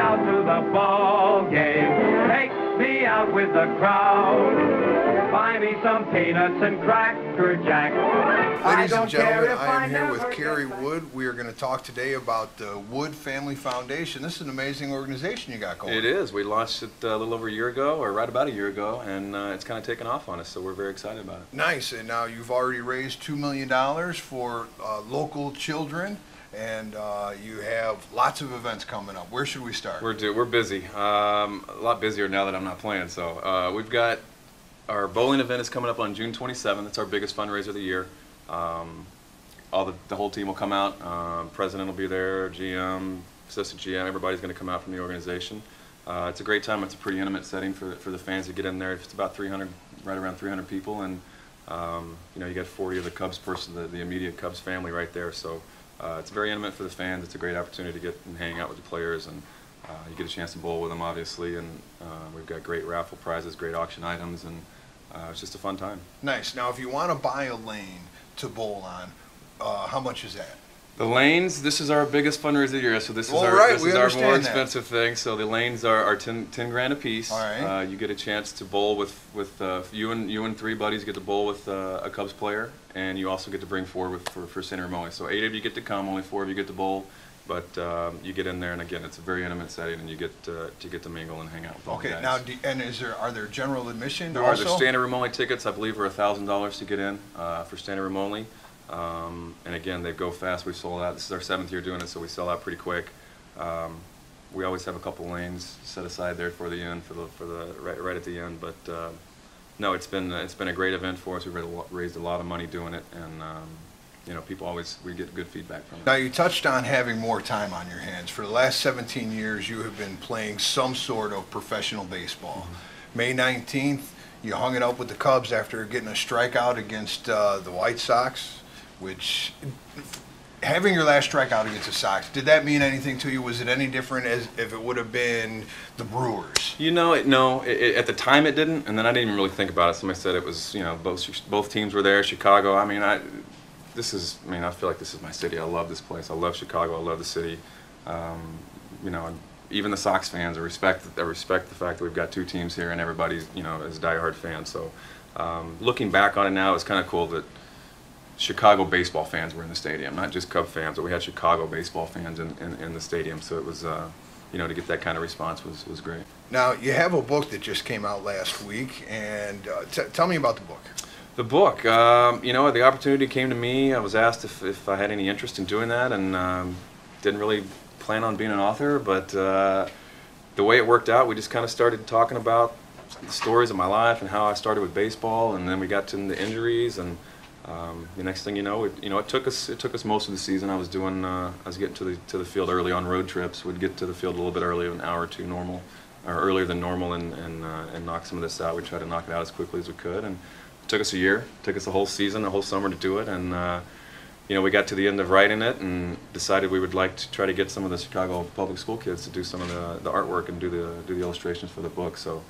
out to the ball game. Take me out with the crowd. Buy me some peanuts and Cracker Jack. Ladies and gentlemen, I am here with Kerry Wood. We are going to talk today about the Wood Family Foundation. This is an amazing organization you got going. It is. We launched it a little over a year ago, or right about a year ago, and it's kind of taken off on us, so we're very excited about it. Nice. And now you've already raised $2 million for local children, and you have lots of events coming up. Where should we start? We're busy. A lot busier now that I'm not playing. So we've got our bowling event is coming up on June 27th. It's our biggest fundraiser of the year. The whole team will come out. President will be there, GM, assistant GM, everybody's going to come out from the organization. It's a great time. It's a pretty intimate setting for the fans to get in there. It's about 300, right around 300 people, and you know, you got 40 of the Cubs the immediate Cubs family right there. So it's very intimate for the fans. It's a great opportunity to get and hang out with the players, and you get a chance to bowl with them, obviously. And we've got great raffle prizes, great auction items, and it's just a fun time. Nice. Now, if you want to buy a lane to bowl on, how much is that? The lanes, this is our biggest fundraiser of the year, so this is our more expensive thing. So the lanes are 10 grand a piece. All right. You get a chance to bowl with you and 3 buddies get to bowl with a Cubs player, and you also get to bring 4 for Santa Ramon. So 8 of you get to come, only 4 of you get to bowl. But you get in there, and again, it's a very intimate setting, and you get to mingle and hang out with all the guys. Okay, now, and are there general admission? There are. There's standard room only tickets. I believe are $1,000 to get in for standard room only. And again, they go fast. We've sold out. This is our 7th year doing it, so we sell out pretty quick. We always have a couple lanes set aside there for the end, right at the end. But no, it's been a great event for us. We've raised a lot of money doing it, and you know, we get good feedback from it. Now, you touched on having more time on your hands. For the last 17 years, you have been playing some sort of professional baseball. Mm-hmm. May 19th, you hung it up with the Cubs after getting a strikeout against the White Sox, which, having your last strikeout against the Sox, did that mean anything to you? Was it any different as if it would have been the Brewers? You know, at the time it didn't, and then I didn't even really think about it. Somebody said it was, you know, both teams were there, Chicago. I mean, I feel like this is my city. I love this place. I love Chicago. I love the city. You know, even the Sox fans, I respect the fact that we've got 2 teams here, and everybody's, you know, is diehard fans. So, looking back on it now, it's kind of cool that Chicago baseball fans were in the stadium, not just Cub fans, but we had Chicago baseball fans in the stadium. So it was, you know, to get that kind of response was great. Now, you have a book that just came out last week, and tell me about the book. The book, you know, the opportunity came to me. I was asked if I had any interest in doing that, and didn't really plan on being an author, but the way it worked out, we just kind of started talking about the stories of my life and how I started with baseball, and then we got to the injuries, and the next thing you know, it took us most of the season. I was getting to the field early on road trips. We'd get to the field a little bit early, an hour or 2 earlier than normal, and knock some of this out. We tried to knock it out as quickly as we could, and it took us a year, took us a whole season, a whole summer to do it, and you know, we got to the end of writing it and decided we would like to try to get some of the Chicago public school kids to do some of the artwork and do the illustrations for the book. So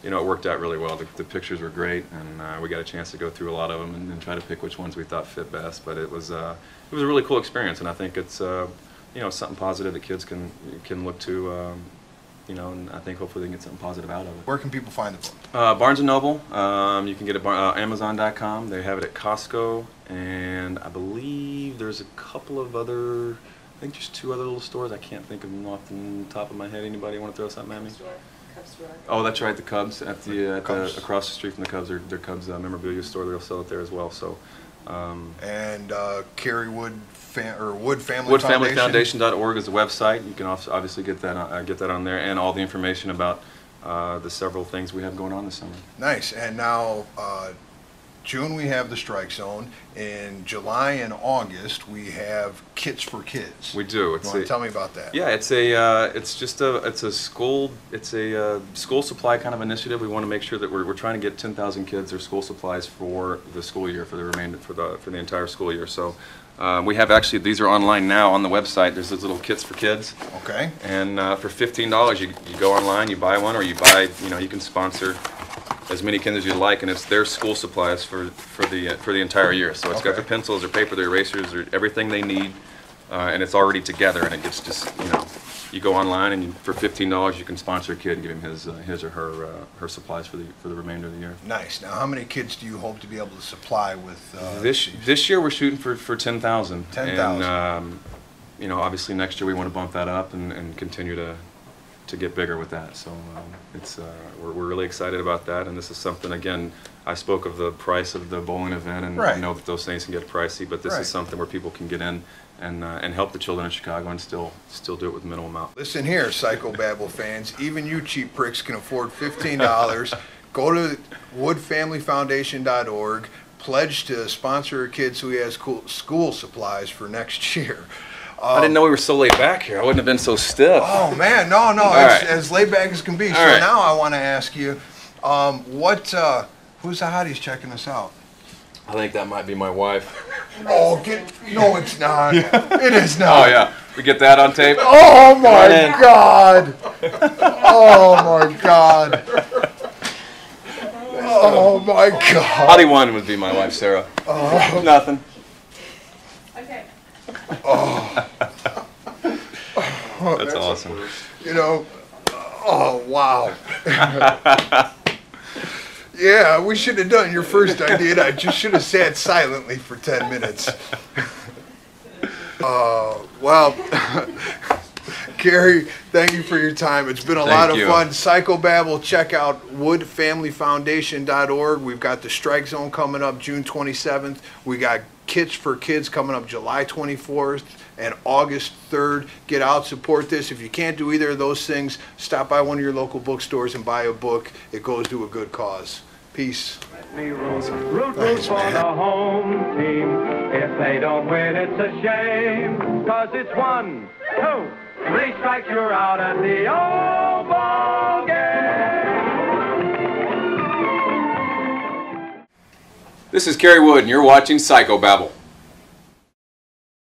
you know, it worked out really well. The pictures were great, and we got a chance to go through a lot of them and try to pick which ones we thought fit best. But it was a really cool experience, and I think it's you know, something positive that kids can look to. You know, and I think hopefully they can get something positive out of it. Where can people find the book? Barnes & Noble. You can get it at Amazon.com. They have it at Costco, and I believe there's a couple of other, I think just 2 other little stores. I can't think of them off the top of my head. Anybody want to throw something at me? Cubs store. Oh, that's right, the Cubs at the across the street from the Cubs. Their Cubs memorabilia store. They'll sell it there as well. So. And Kerry Wood Wood Family Foundation. WoodFamilyFoundation.org is the website. You can also obviously get that on there, and all the information about the several things we have going on this summer. Nice. And now June we have the Strike Zone. In July and August we have Kits for Kids. We do. You want to tell me about that? Yeah, it's a school supply kind of initiative. We want to make sure that we're trying to get 10,000 kids their school supplies for the school year, for the entire school year. So we have actually, these are online now on the website. There's those little kits for kids. Okay. And for $15, you go online, you buy one, or you can sponsor as many kids as you like, and it's their school supplies for the entire year. So it's got their pencils, their paper, their erasers, everything they need, and it's already together, and it gets just you go online and for $15 you can sponsor a kid and give him his or her supplies for the remainder of the year. Nice. Now, how many kids do you hope to be able to supply with this year we're shooting for 10,000. 10,000. And you know, obviously next year we want to bump that up and continue to get bigger with that. So we're really excited about that, and this is something, again, I spoke of the price of the bowling event, and I know that those things can get pricey, but this is something where people can get in and help the children in Chicago and still do it with minimal amount. Listen here, Psycho Babble fans, even you cheap pricks can afford $15. Go to woodfamilyfoundation.org, pledge to sponsor a kid so he has school supplies for next year. I didn't know we were so laid back here. I wouldn't have been so stiff. Oh man, no, it's as laid back as can be. So now I want to ask you, who's the hotties checking us out? I think that might be my wife. Oh, no, it's not. It is not. Oh yeah, we get that on tape. Oh my God! Oh my God! Oh my God! Hottie one would be my wife, Sarah. Oh. Nothing. Okay. Oh. That's awesome. You know, oh wow. Yeah, we should have done your first idea, and I just should have sat silently for 10 minutes. Well, Kerry, thank you for your time. It's been a lot of fun. Psycho Babble, check out woodfamilyfoundation.org. We've got the Strike Zone coming up June 27th. We got Kits for Kids coming up July 24th and August 3rd. Get out, support this. If you can't do either of those things, stop by one of your local bookstores and buy a book. It goes to a good cause. Peace. Root for the home team. If they don't win, it's a shame. 'Cause it's 1, 2, 3 strikes, you're out at the old ball game. This is Kerry Wood, and you're watching Psycho Babble.